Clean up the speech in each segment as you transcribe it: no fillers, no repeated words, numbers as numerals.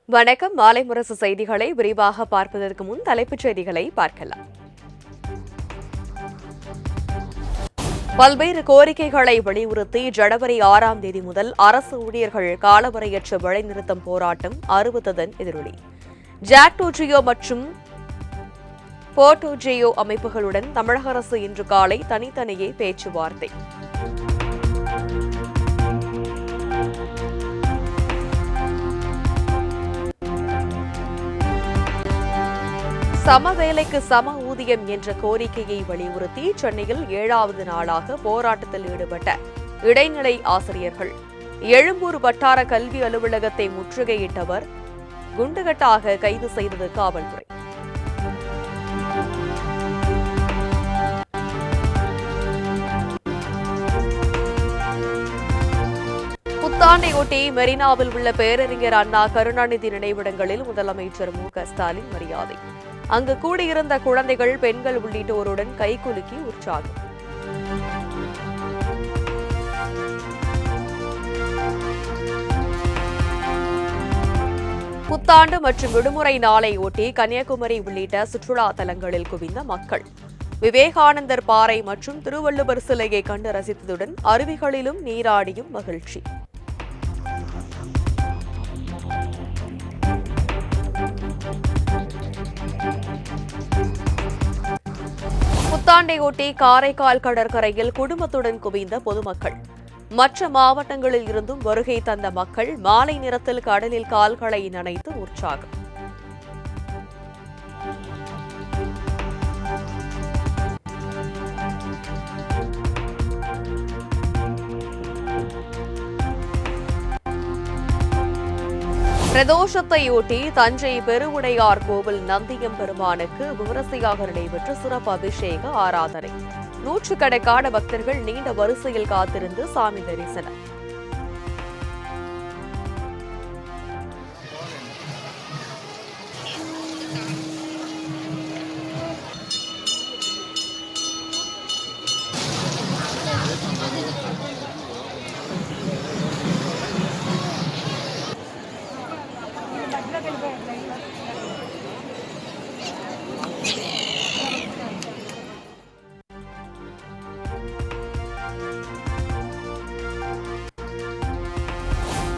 வணக்கம். மாலை முரசு செய்திகளை விரிவாக பார்ப்பதற்கு முன் தலைப்புச் செய்திகளை பார்க்கலாம். பல்வேறு கோரிக்கைகளை வலியுறுத்தி ஜனவரி 6ஆம் தேதி முதல் அரசு ஊழியர்கள் காலவரையற்ற வேலைநிறுத்தம் போராட்டம் அறிவித்ததன் எதிரொலி. ஜாக்டோ ஜியோ மற்றும் போர்ட்டோ ஜியோ அமைப்புகளுடன் தமிழக அரசு இன்று காலை தனித்தனியே பேச்சுவார்த்தை. சம வேலைக்கு சம ஊதியம் என்ற கோரிக்கையை வலியுறுத்தி சென்னையில் 7வது நாளாக போராட்டத்தில் ஈடுபட்ட இடைநிலை ஆசிரியர்கள் எழும்பூர் வட்டார கல்வி அலுவலகத்தை முற்றுகையிட்டவர் குண்டுகட்டாக கைது செய்தது காவல்துறை. புத்தாண்டையொட்டி மெரினாவில் உள்ள பேரறிஞர் அண்ணா கருணாநிதி நினைவிடங்களில் முதலமைச்சர் மு.க.ஸ்டாலின் மரியாதை. அங்கு கூடியிருந்த குழந்தைகள், பெண்கள் உள்ளிட்டோருடன் கைகுலுக்கி உற்சாகம். புத்தாண்டு மற்றும் விடுமுறை நாளை ஒட்டி கன்னியாகுமரி உள்ளிட்ட சுற்றுலா தலங்களில் குவிந்த மக்கள் விவேகானந்தர் பாறை மற்றும் திருவள்ளுவர் சிலையை கண்டு ரசித்ததுடன் அருவிகளிலும் நீராடியும் மகிழ்ச்சி. புத்தாண்டையொட்டி காரைக்கால் கடற்கரையில் குடும்பத்துடன் குவிந்த பொதுமக்கள். மற்ற மாவட்டங்களில் இருந்தும் வருகை தந்த மக்கள் மாலை நேரத்தில் கடலில் கால்களை நனைத்து உற்சாகம். பிரதோஷத்தையொட்டி தஞ்சை பெருவுடையார் கோவில் நந்தியம் பெருமானுக்கு விமரிசையாக நடைபெற்ற சிறப்பு அபிஷேக ஆராதனை. நூற்றுக்கணக்கான பக்தர்கள் நீண்ட வரிசையில் காத்திருந்து சாமி தரிசனம்.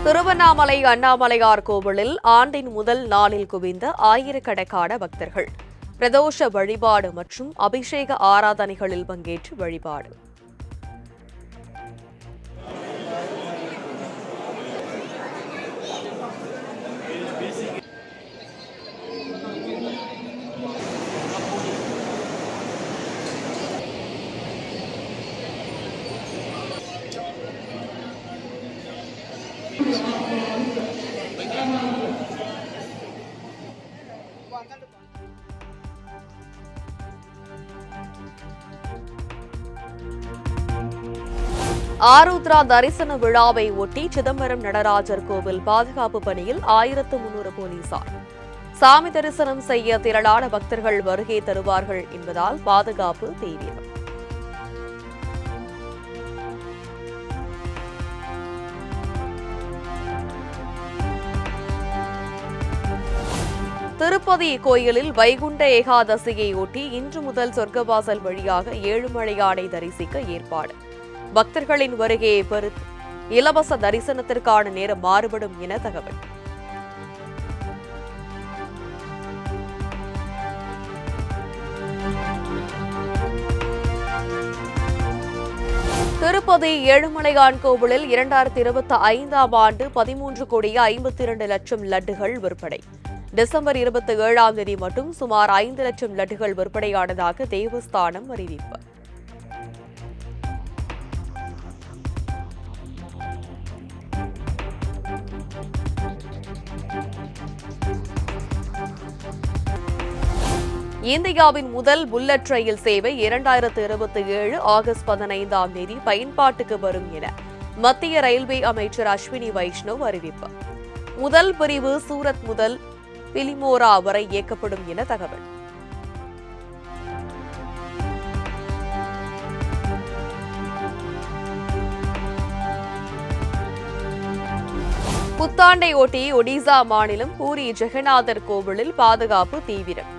திருவண்ணாமலை அண்ணாமலையார் கோவிலில் ஆண்டின் முதல் நாளில் குவிந்த ஆயிரக்கணக்கான பக்தர்கள் பிரதோஷ வழிபாடு மற்றும் அபிஷேக ஆராதனைகளில் பங்கேற்று வழிபாடு. ஆருத்ரா தரிசன விழாவை ஒட்டி சிதம்பரம் நடராஜர் கோவில் பாதுகாப்பு பணியில் 1300 போலீசார். சாமி தரிசனம் செய்ய திரளான பக்தர்கள் வருகை தருவார்கள் என்பதால் பாதுகாப்பு தீவிரம். திருப்பதி கோயிலில் வைகுண்ட ஏகாதசியை ஒட்டி இன்று முதல் சொர்க்கவாசல் வழியாக ஏழுமலையானை தரிசிக்க ஏற்பாடு. பக்தர்களின் வருகையை பொறுத்து இலவச தரிசனத்திற்கான நேரம் மாறுபடும் என தகவல். திருப்பதி ஏழுமலையான் கோவிலில் 2025ஆம் ஆண்டு 13,52,00,000 லட்டுகள் விற்பனை. டிசம்பர் 27ஆம் தேதி மட்டும் சுமார் 5 லட்சம் லட்டுகள் விற்பனையானதாக தேவஸ்தானம் அறிவிப்பு. இந்தியாவின் முதல் புல்லட் ரயில் சேவை 2027 ஆகஸ்ட் 15ஆம் தேதி பயன்பாட்டுக்கு வரும் என மத்திய ரயில்வே அமைச்சர் அஸ்வினி வைஷ்ணவ் அறிவிப்பு. முதல் பிரிவு சூரத் முதல் பிலிமோரா வரை இயக்கப்படும் என தகவல். புத்தாண்டை ஒட்டி ஒடிசா மாநிலம் பூரி ஜெகநாதர் கோவிலில் பாதுகாப்பு தீவிரம்.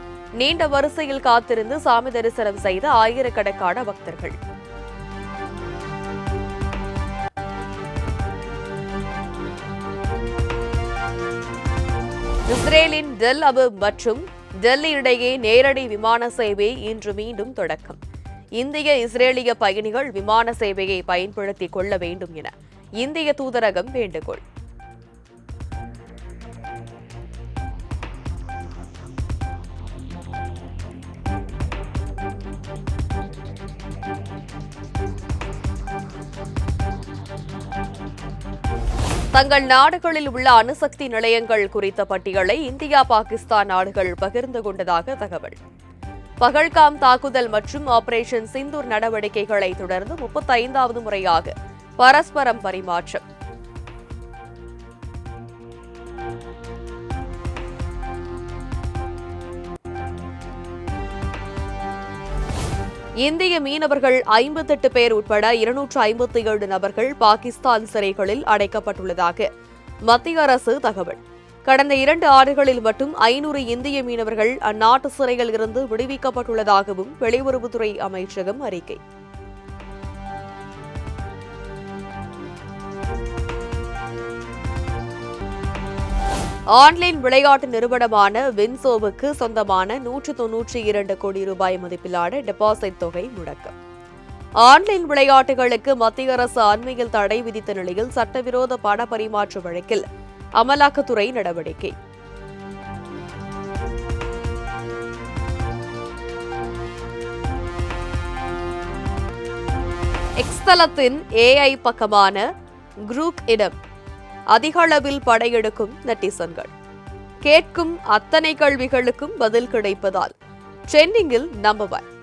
நீண்ட வரிசையில் காத்திருந்து சாமி தரிசனம் செய்த ஆயிரக்கணக்கான பக்தர்கள். இஸ்ரேலின் டெல் அவிவ் மற்றும் டெல்லி இடையே நேரடி விமான சேவை இன்று மீண்டும் தொடக்கம். இந்திய இஸ்ரேலிய பயணிகள் விமான சேவையை பயன்படுத்திக் கொள்ள வேண்டும் என இந்திய தூதரகம் வேண்டுகோள். தங்கள் நாடுகளில் உள்ள அணுசக்தி நிலையங்கள் குறித்த பட்டியலை இந்தியா பாகிஸ்தான் நாடுகள் பகிர்ந்து கொண்டதாக தகவல். பகல்காம் தாக்குதல் மற்றும் ஆபரேஷன் சிந்தூர் நடவடிக்கைகளை தொடர்ந்து 35வது முறையாக பரஸ்பரம் பரிமாற்றம். இந்திய மீனவர்கள் 58 பேர் உட்பட 257 நபர்கள் பாகிஸ்தான் சிறைகளில் அடைக்கப்பட்டுள்ளதாக மத்திய அரசு தகவல். கடந்த 2 ஆண்டுகளில் மட்டும் 500 இந்திய மீனவர்கள் அந்நாட்டு சிறையில் இருந்து விடுவிக்கப்பட்டுள்ளதாகவும் வெளியுறவுத்துறை அமைச்சகம் அறிக்கை. ஆன்லைன் விளையாட்டு நிறுவனமான வின்சோவுக்கு சொந்தமான 192 கோடி ரூபாய் மதிப்பிலான டெபாசிட் தொகை முடக்கம். ஆன்லைன் விளையாட்டுகளுக்கு மத்திய அரசு அண்மையில் தடை விதித்த நிலையில் சட்டவிரோத பண பரிமாற்ற வழக்கில் அமலாக்கத்துறை நடவடிக்கை. எக்ஸ் தளத்தின் AI பக்கமான குரூக் இடம் அதிக அளவில் படையெடுக்கும் நெட்டிசன்கள். கேட்கும் அத்தனை கேள்விகளுக்கும் பதில் கிடைப்பதால் ட்ரெண்டிங்கில் நம்பர் 1.